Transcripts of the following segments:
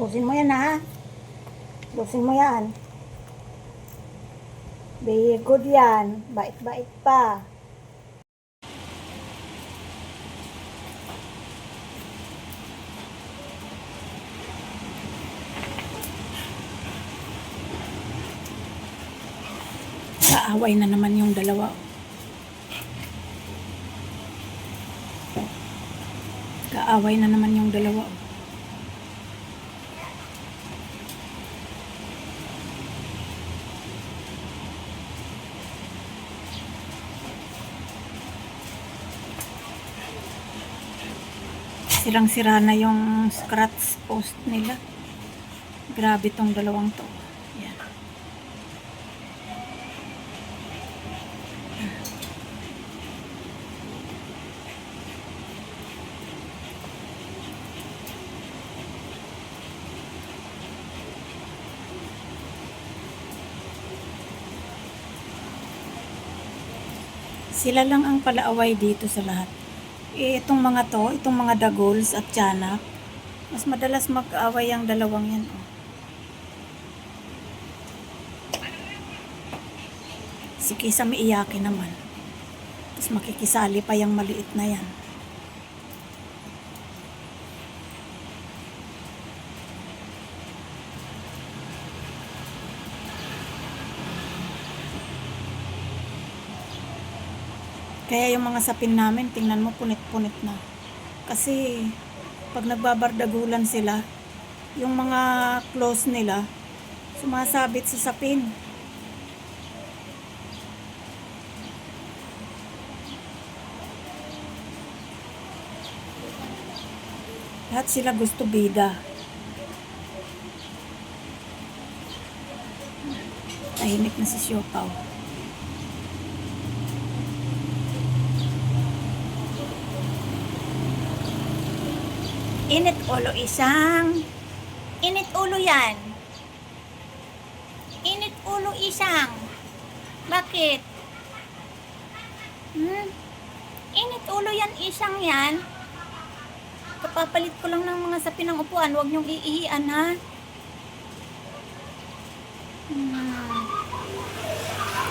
Busin mo yan, ha? Busin mo yan. Very good yan. Bait-bait pa. Kaaway na naman yung dalawa. Kaaway na naman yung dalawa. Sirang-sira na yung scratch post nila. Grabe tong dalawang to. Yan. Sila lang ang palaaway dito sa lahat. Itong mga to, itong mga dagols at tiyanak, mas madalas mag-away ang dalawang yan. Oh. Si Kisa Miyake naman. Tapos makikisali pa yung maliit na yan. Kaya yung mga sapin namin, tingnan mo, punit-punit na. Kasi, pag nagbabardagulan sila, yung mga close nila, sumasabit sa sapin. Lahat sila gusto bida. Tahimik na si Siopaw. Init ulo isang. Init ulo yan. Init ulo isang. Bakit? Init ulo yan isang yan. Kapapalit ko lang ng mga sapin ng upuan. Huwag niyong iihian, ha?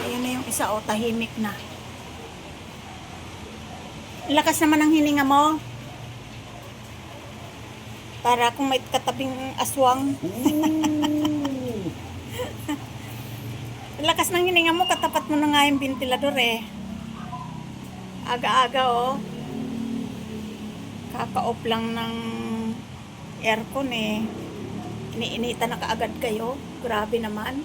Ayan na yung isa, o. Tahimik na. Lakas naman ang hininga mo. Para kung may katabing aswang. Lakas ng hininga mo, katapat mo na nga yung ventilador eh. Aga-aga oh. Kaka-off lang ng aircon eh. Iniinita na kaagad kayo. Grabe naman.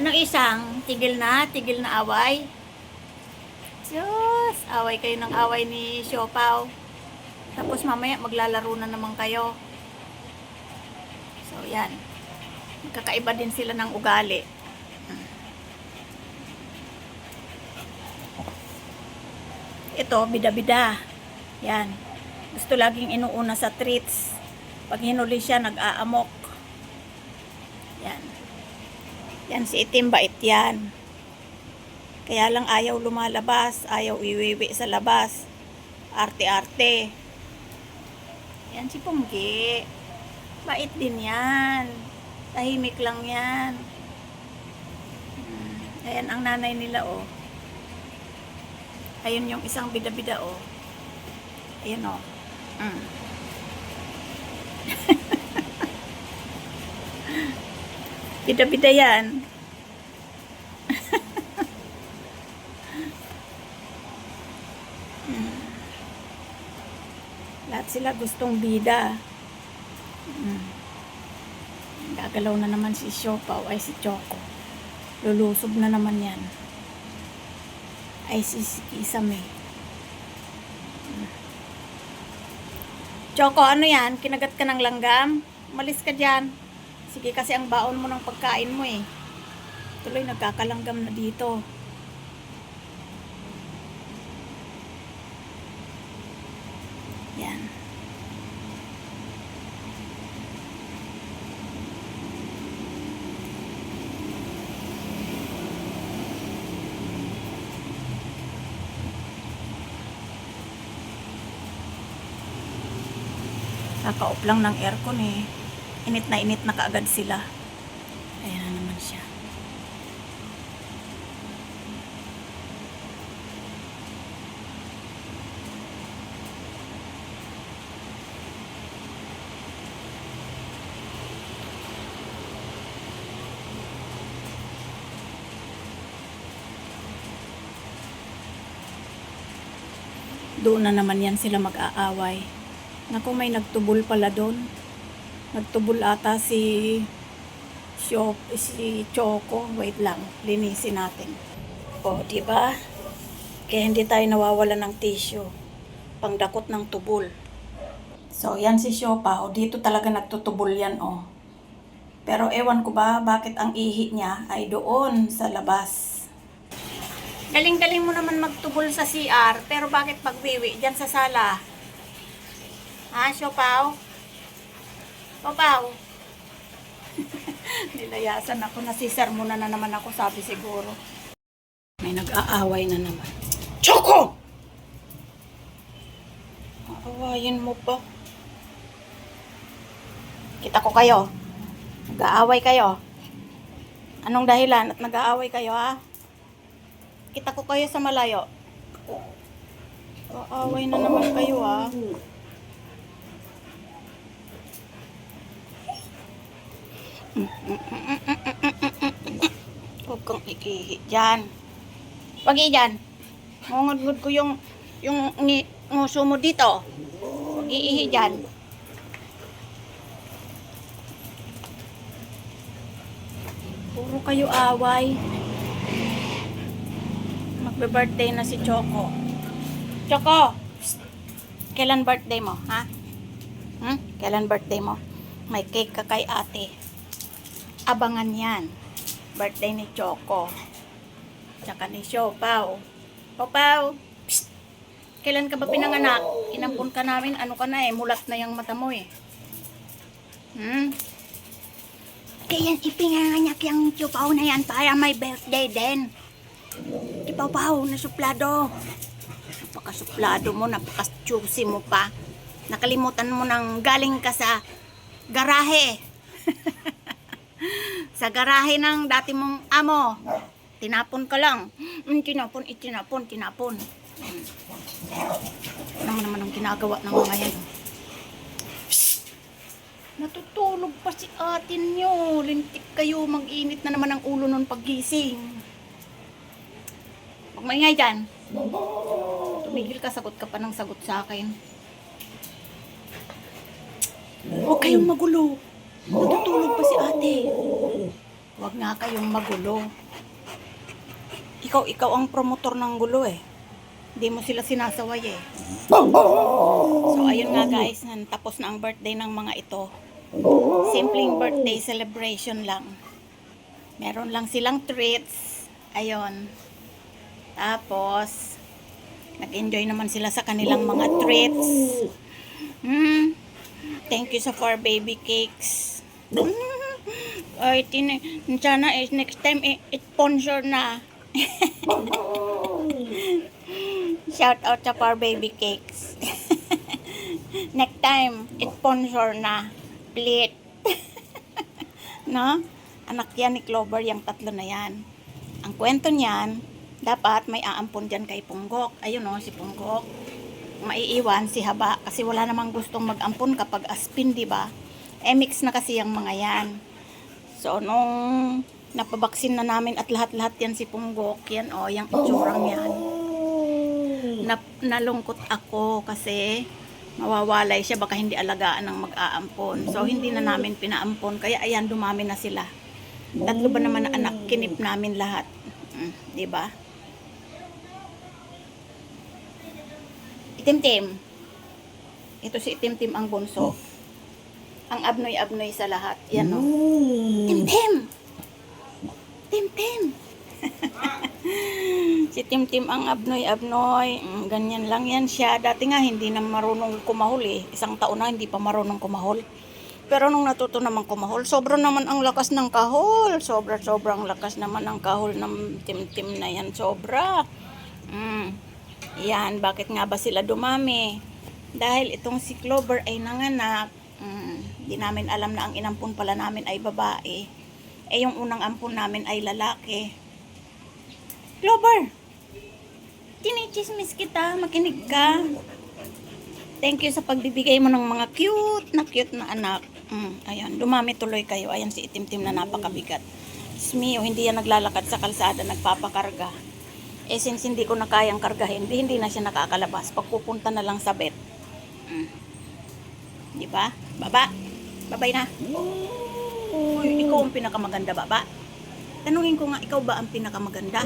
Anong isang? Tigil na away. Diyos, away kayo ng away ni Siopaw. Tapos mamaya maglalaro na naman kayo. So, yan. Magkakaiba din sila ng ugali. Ito, bida-bida. Yan. Gusto laging inuuna sa treats. Pag hinuli siya, nag-aamok. Yan. Yan, si Itim bait yan. Kaya lang ayaw lumalabas, ayaw iwiwi sa labas. Arte-arte. Yan si Punggi. Bait din yan. Tahimik lang yan. Ayan ang nanay nila, oh. Ayun yung isang bida-bida, oh. Ayan, oh. Bida-bida yan. Lahat sila gustong bida. Gagalaw na naman si Siopaw, ay si Choco. Lulusob na naman yan. Ay si Kisame. Choco, ano yan? Kinagat ka ng langgam? Malis ka dyan. Sige kasi ang baon mo ng pagkain mo eh. Tuloy nagkakalanggam na dito. Yan. Kaka-off lang ng aircon eh. Init na kaagad sila. Ayan na naman siya. Doon na naman yan sila mag-aaway. Naku, may nagtubol pala doon. Nagtubol ata si Choco. Wait lang, linisin natin. O, di ba? Kaya hindi tayo nawawala ng tissue. Pangdakot ng tubol. So, yan si Siopaw. Dito talaga nagtutubol yan, oh. Pero ewan ko ba, bakit ang ihi niya ay doon sa labas. Galing-galing mo naman magtubol sa CR, pero bakit pagwiwi dyan sa sala? Ha, Siopaw? Papaw? Nilayasan ako, nasisermonan na naman ako, sabi siguro. May nag-aaway na naman. Choco! Aawayin mo pa. Kita ko kayo. Nag-aaway kayo. Anong dahilan at nag-aaway kayo, ha? Kita ko kayo sa malayo. Aaway na naman kayo, ha? Huwag kang ikihi dyan. Wag dyan. Ngungudgud ko yung nguso mo dito. Huwag iihi dyan. Puro kayo away. Magbe-birthday na si Choco. Choco! Psst. Kailan birthday mo, ha? Kailan birthday mo? May cake ka kay ate. Abangan yan. Birthday ni Choco. Tsaka ni Siopaw. Papaw! Psst. Kailan ka ba pinanganak? Inampun ka namin. Ano ka na eh? Mulat na yung mata mo eh. Kaya ipinanganak yung Siopaw na yan para may birthday din. Ipaw-paw, nasuplado. Napakasuplado mo, napaka-juicy mo pa. Nakalimutan mo nang galing ka sa garahe. Sa garahe ng dati mong amo. Tinapon ka lang. Tinapon. Ano naman ang ginagawa ng mga yan? Natutulog pa si atin nyo. Lintik kayo, mag-init na naman ang ulo nun paggising. Huwag maingay dyan. Tumigil ka, sagot ka pa ng sagot sa akin. Huwag kayong magulo. Natutulog pa si ate. Huwag nga kayong magulo. Ikaw ang promotor ng gulo eh. Hindi mo sila sinasaway eh. So ayun nga guys, tapos na ang birthday ng mga ito. Simpleng birthday celebration lang. Meron lang silang treats. Ayun. Tapos nag-enjoy naman sila sa kanilang mga treats. Thank you sa 4 baby cakes. Ay, sana next time sponsor na. Shout out sa 4 baby cakes. Next time sponsor na. Please. No? Anak yan ni Clover, yung tatlo na yan. Ang kwento niyan, dapat may aampon dyan kay Punggok. Ayun o, si Punggok. Maiiwan si Haba kasi wala namang gustong mag-ampon kapag aspin, di ba? Mix na kasi yung mga yan. So, nung napabaksin na namin at lahat-lahat yan si Punggok, yan o, yung itsurang yan. Nalungkot ako kasi mawawalay siya, baka hindi alagaan ng mag-aampon. So, hindi na namin pinaampon. Kaya, ayan, dumami na sila. 3 ba naman na anak, kinip namin lahat. Di ba? Itim-tim. Ito si Itim-tim ang bunso. Ang abnoy-abnoy sa lahat. Yan o. Tim-tim! Tim-tim! Si Tim-tim ang abnoy-abnoy. Ganyan lang yan siya. Dati nga hindi na marunong kumahol eh. 1 taon na hindi pa marunong kumahol. Pero nung natuto naman kumahol, sobra naman ang lakas ng kahol. Sobrang lakas naman ang kahol ng Tim-tim na yan. Sobra. Yan, bakit nga ba sila dumami? Dahil itong si Clover ay nanganak, di namin alam na ang inampun pala namin ay babae. Eh yung unang ampun namin ay lalaki. Clover, tinichismis kita, makinig ka. Thank you sa pagbibigay mo ng mga cute na anak. Ayan, dumami tuloy kayo. Ayan si Itim-Tim na napakabigat. Smio, hindi yan naglalakad sa kalsada, nagpapakarga. Eh since hindi ko na kayang kargahin, hindi na siya nakakalabas. Pagpupunta na lang sa vet. Di ba? Baba. Babay na. Uy, ikaw ang pinakamaganda, baba. Tanungin ko nga, ikaw ba ang pinakamaganda?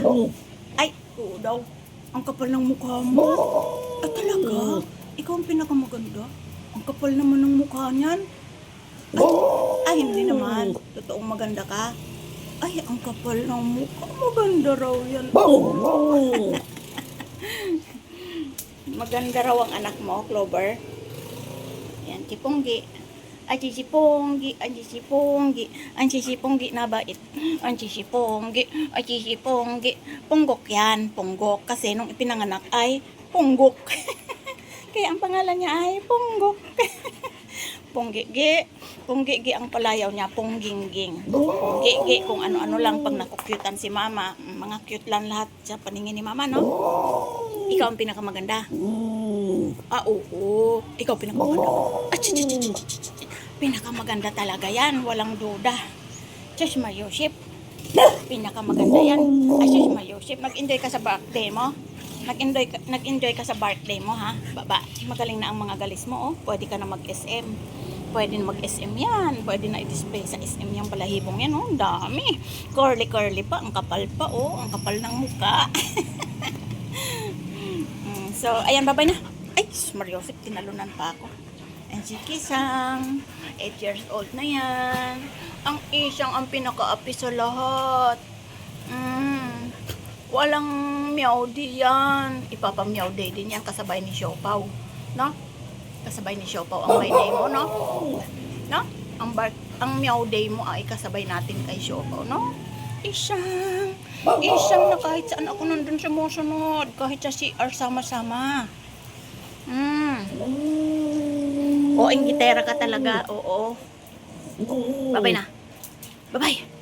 Ay, oo daw. Ang kapal ng mukha mo. Ay, talaga? Ikaw ang pinakamaganda? Ang kapal naman ng mukha niyan. Ay, hindi naman. Totoong maganda ka. Ay, ang kapal ng mukha. Maganda raw yan. Maganda raw ang anak mo, Clover. Yan, Chiponggi. Ay, Chiponggi. Ay, Chiponggi. Ang Chiponggi na bait. Ang Chiponggi. Ay, Chiponggi. Punggok yan. Punggok. Kasi nung ipinanganak ay Punggok. Kaya ang pangalan niya ay Punggok. Punggigi. Punggigi ang palayaw niya. Punggingging. Punggigi. Kung ano-ano lang pag nakukyutan si mama. Mga cute lang lahat sa paningin ni mama, no? Ikaw ang pinakamaganda. Oo. Ikaw pinakamaganda. Pinakamaganda talaga yan. Walang duda. Diyos Mayosip. Pinakamaganda yan. Ay, Diyos Mayosip. Nag-enjoy ka sa birthday mo? Nag-enjoy ka sa birthday mo, ha? Baba. Magaling na ang mga galis mo, oh. Pwede ka na mag-SM. Pwede na mag-SM yan. Pwede na i-display sa SM yung balahibong yan, oh. Ang dami. Curly pa. Ang kapal pa, oh. Ang kapal ng mukha. So, ayan, babay na. Ay, Mariosip, tinalunan pa ako. And si Kisang, 8 years old na yan. Ang isang ang pinaka-api sa lahat. Walang meow di yan. Ipapa-meow day din yan, kasabay ni Siopaw. No? Kasabay ni Siopaw ang my day mo, no? No? Ang meow day mo ay kasabay natin kay Siopaw, no? Isang na kahit saan ako nandun sumusunod. Kahit sa CR sama-sama. O, inggitera ka talaga. Oo. Babay na. Bye-bye.